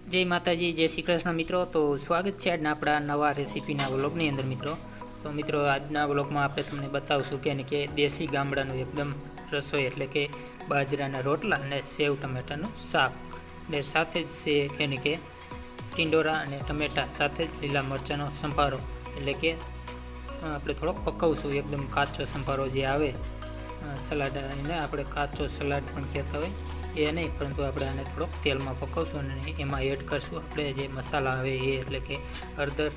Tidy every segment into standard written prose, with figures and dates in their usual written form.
जय माताजी, जय श्री कृष्ण मित्रों। तो स्वागत है आज अपना नवा रेसिपीना व्लॉगनी अंदर मित्रों। तो मित्रों आजना व्लॉगमां आपणे तमने बतावशुं के देशी गामडानुं एकदम रसोई एटले के बाજરાના रोटला अने सेव टमेटानुं शाक ने साथे ज के टींडोरा अने टमेटा साथे ज लीला मरचानो संभारो एटले के आपणे थोड़ो पकावशुं एकदम काचो संभारो जे आवे सलाड ने आपणे काचो सलाड पण कहेता होय ए नहीं, परंतु आपणे आने थोड़ो तेल में पकावशुं अने एमां एड करशुं आपणे जे मसाला आवे ए एटले के हळदर,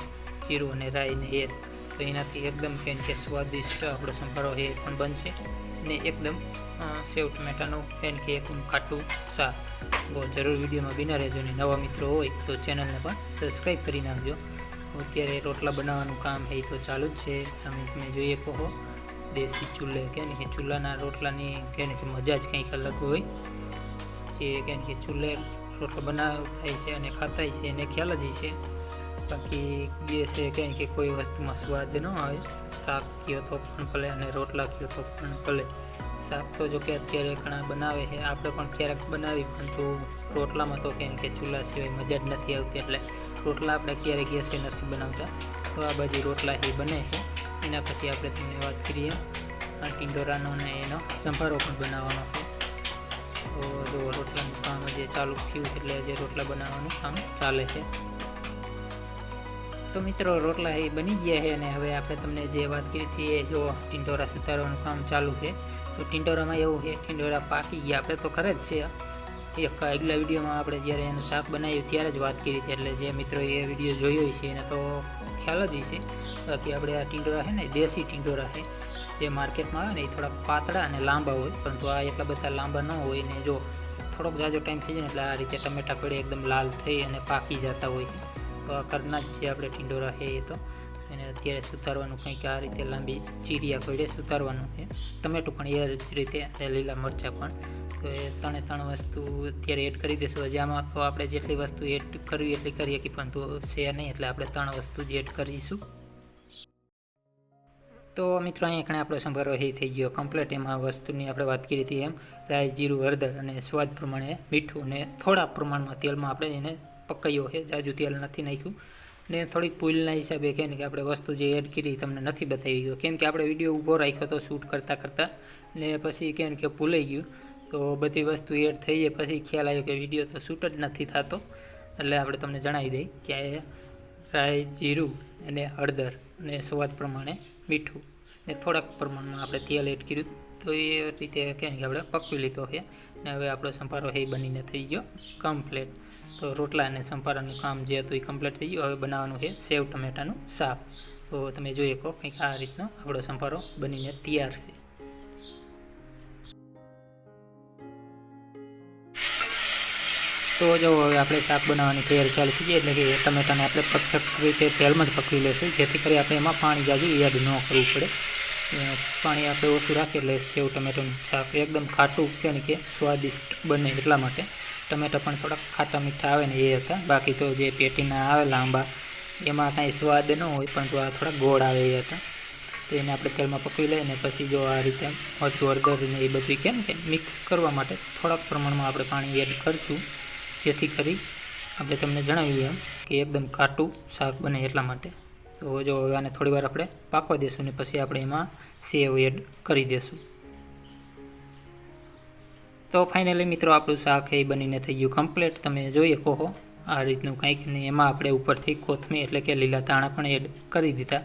जीरुं अने राई ने ए तो एनाथी एकदम के स्वादिष्ट आपणो संभारो ए पण बनशे ने एकदम सेव टमेटानुं के एकदम खाटुं शाक। तो जरूर विडियो में बना रहेजो ने नवा मित्रों होय तो चेनल ने पण सब्सक्राइब करी नाखजो। अत्यारे रोटला बनाववानुं काम है तो चालू ज छे। सामे तमे जोईए कहो देशी चूल्हे के चूल्हाना रोटलानी के मजा ज कंईक अलग होय के चूल्हे रोटला बनावाय छे अने खाताय छे एने ख्याल ज छे। बाकी गैसे के कोई वस्तु में स्वाद न आवे, शाक कहो तो पण भले अने रोटला कहो तो पण भले। शाक तो जो कि अत्यारे घणा बनावे है, आपणे पण क्यारेक बनावी, परंतु रोटला में तो के चूल्हा सिवाय मजा ज नथी आवती एटले रोटला आपणे क्यारे गैसे नथी बनावता। तो आ बाजू रोटला ही बने है। एना पछी आपणे तमने वात करीए टींडोरानो ने एनो संभारो पण बनावવાનો है। तो जो रोटला काम जे चालू थयुं एटले जे रोटला बनाववानुं काम चाले है। तो मित्रों रोटला ही बनी गया है अने हवे आपणे तमने जे वात करी थी ए जो टींडोरा सुधारवानुं काम चालू है। तो टींडोरा में एवुं है टींडोरा पाकी गया आपणे तो करे ज छे। एक अगला विडियो में आपणे ज्यारे एनुं शाक बनाव्युं त्यारे ज वात करी थी एटले जे मित्रों ए विडियो जोयो छे एने तो ख्याल ज हशे। बाकी आपणे आ टींडोरा है ने देशी टींडोरा है जे मार्केट में आवे ने थोड़ा पातळा अने लांबा होय, परंतु आ एटला बधा लांबा न होय ने जो थोड़ोक जाजो टाइम थई जाय एटले आ रीते टमेटा पड़े एकदम लाल थई अने पाकी जता होय। तो आ करना ज छे आपणे टींडोरा है ए तो एने अत्यारे सुधारवानुं कंईक आ रीते लांबी चीरिया पड़े सुधारवानुं है। टमेटो पण ए ज रीते लीला मरचा पण तो ए त्रण वस्तु अत्यारे एड करी देशुं। हजी आमां तो आपणे जेटली वस्तु एड करवी એટલી કરીએ કે પરંતુ છે નહીં એટલે આપણે ત્રણ વસ્તુ જ એડ કરીશું। तो मित्रों अहीं कणे आपणो संभारो हे थई गयो कम्प्लीट। एमां वस्तुनी आपणे वात करी हती एम राई, जीरुं, हळदर अने स्वाद प्रमाणे मीठुं ने थोड़ा प्रमाणमां तेलमां आपणे एने पकाव्यो है। जाजू तेल नथी नाख्युं ने थोड़ी पुलना हिसाबे कहे कि आपणे वस्तु जे एड करी तमने नथी बतावी गयो, केम के आपणे विडियो ऊभो राख्यो तो शूट करता करता ने पछी कहे कि भूलाई गयुं। तो बधी वस्तु एड थई गई पछी ख्याल आव्यो कि विडियो तो शूट ज नथी थतो એટલે આપણે તમને જણાવી દઈએ કે રાઈ, जीरुं અને હળદર અને સ્વાદ પ્રમાણે મીઠું ને થોડાક પ્રમાણમાં આપણે તેલ એડ કર્યું। તો એ રીતે કહે કે આપણે પકવી લીધો છે ને હવે આપણો સંભારો એ બનીને થઈ ગયો કમ્પ્લીટ। તો રોટલા અને સંભારાનું કામ જે હતું એ કમ્પ્લીટ થઈ ગયું। હવે બનાવવાનું છે સેવ ટમેટાનું શાક। તો તમે જોઈ શકો કંઈક આ રીતનો આપણો સંભારો બનીને તૈયાર છે। तो जो हवे आपणे शाक बनाववानी तैयारी चालू थई गई एटले के टमेटाने आपणे परफेक्ट रीते तेलमां ज पकवी लेशुं जेथी करी आपणे एमां पाणी जाजू एड न करवुं पड़े। पाणी आपणे ओछुं राखीए एटले सेव टमेटानुं शाक एकदम खाटुं के स्वादिष्ट बने एटला माटे। टमेटा पण थोड़ा खाटा मीठा आवे ने ए हता, बाकी तो जे पेटीना आवे लांबा एमां कांई स्वाद न होय, परंतु आ थोड़ा गोळ आवे ए हता। तो एने आपणे तेलमां पकवी लईए ने पछी जो आ रीते मरचुं, हळદર ने ए बधुं केम के मिक्स करवा माटे थोड़ा प्रमाणमां आपणे पाणी एड करशुं जेथी करी आपणे तमने जणाव्युं एम कि एकदम खाटुं शाक बने एटला माटे। तो जो आने थोड़ी वार आपणे पाकवा देशुं ने पछी आपणे एमां सेव एड करी देशुं। तो फाइनली मित्रों आपणुं शाक ए बनीने थई गयुं कम्प्लीट। तमे जोई શકો आ रीतनुं कंईक ने एमां आपणे उपरथी कोथमीर एटले के लीला धाणा पण एड करी दीधा।